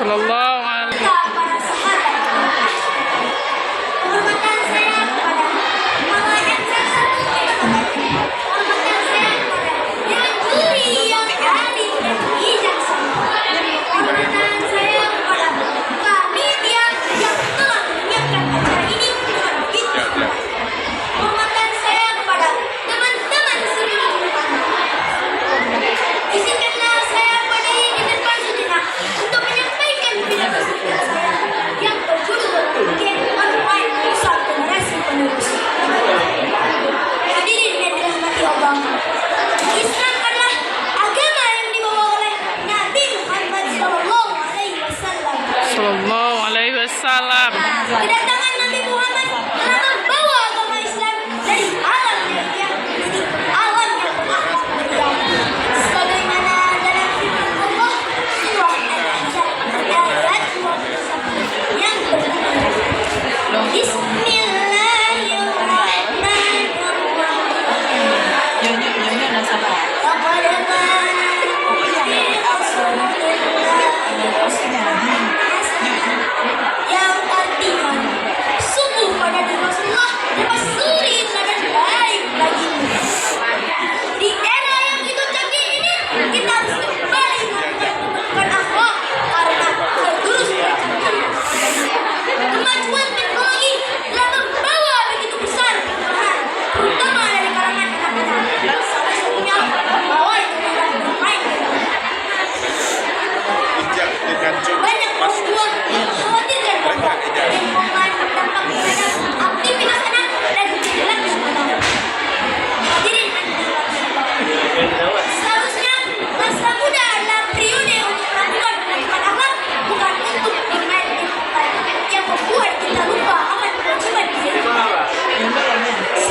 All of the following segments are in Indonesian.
Sallallahu alaihi Para sahabat, penghormatan saya kepada mama dan saya, penghormatan saya kepada dewan juri yang adil dan bijaksana, penghormatan saya kepada panitia yang telah menyiapkan acara ini dengan begitu sempurna, penghormatan saya kepada teman-teman seluruh izinkanlah saya berdiri di depan sejenak untuk menyampaikan pidato singkat saya yang berjudul Gen Online Pusat Generasi Penerus. Hadirin yang dirahmati Allah, Islam adalah agama yang dibawa oleh Nabi Muhammad SAW. Sallallahu alaihi wasallam. Kedatangan Nabi Muhammad telah membawa agama Islam dari alam jahiliyah menuju alam yang berakhlak mulia. Sebagaimana dalam firman Allah surah Al-Ahzab ayat 21 yang berbunyi, Bismillahirrahmanirrahim. Laqad kana yang artinya sungguh pada diri Rasulullah lepas suri dan baik bagimu. Di era yang itu canggih ini, kita harus kembali mempertemukan akhlak karena tergerus kecantikan. Kemajuan teknologi telah membawa begitu besar perubahan, terutama dari kalangan anak-anak. Salah satunya pawai dengan bermain. Banyak orang tua yang mengkhawatirkan bahwa game online berdampak terhadap aktivitas anak dan perilaku anak. Hadirin yang dirahmati Allah, seharusnya masa muda adalah periode untuk melakukan pendidikan akhlak, bukan untuk bermain game online yang membuat kita lupa akan kewajiban diri.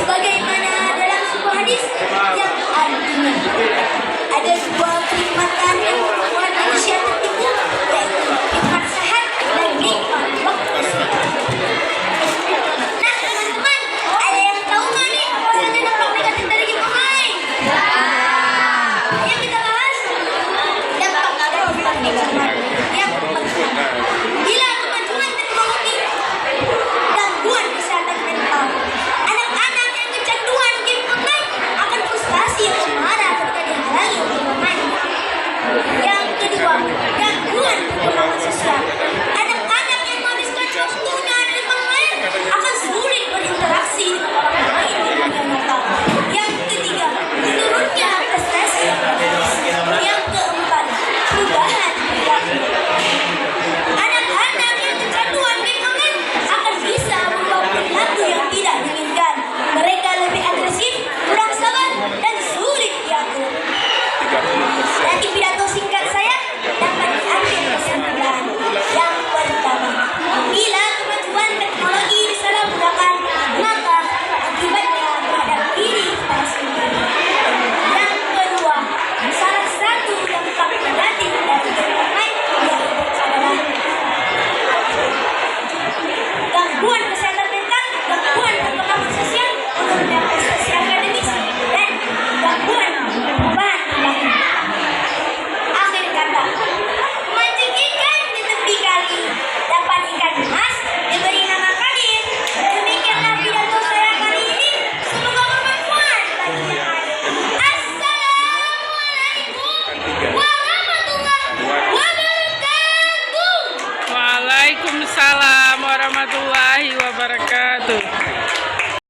Sebagaimana dalam sebuah hadis yang artinya ada dua kenikmatan yang membuat manusia tertipu, yaitu nikmat sehat dan nikmat waktu istirahat. Nah teman-teman, ada yang tahu nggak nih apa saja dampak negatif dari game online? Ayo kita bahas dampak negatif dari game online. Yang pertama, bila kemajuan teknologi, gangguan kesehatan mental. Anak-anak yang kecanduan game online akan frustasi atau marah ketika dihalangi untuk bermain. Yang kedua, gangguan perkembangan sosial. Anak-anak yang menghabiskan waktunya di depan layar akan sulit berinteraksi dengan orang lain di dunia nyata. Yang ketiga, menurunnya prestasi akademis. Yang keempat, perubahan perilaku. Anak-anak yang kecanduan game online akan bisa membawa perilaku yang tidak diinginkan. Mereka lebih agresif, kurang sabar, dan sulit diatur. Dari pidato singkat saya dapat diambil kesimpulan. Yang pertama, bila kemajuan teknologi disalahgunakan, maka akibatnya terhadap diri kita sendiri. Yang kedua, salah satu dampak negatif dari game online adalah gangguan kesehatan mental, gangguan perkembangan sosial, menurunnya prestasi akademis, dan gangguan perubahan perilaku. Akhir kata, memancing ikan di tepi kali, dapat ikan emas diberi nama kadir. Demikianlah pidato saya kali ini. Semoga bermanfaat bagi yang lain. Assalamualaikum warahmatullahi wabarakatuh. Waalaikumsalam warahmatullahi wabarakatuh.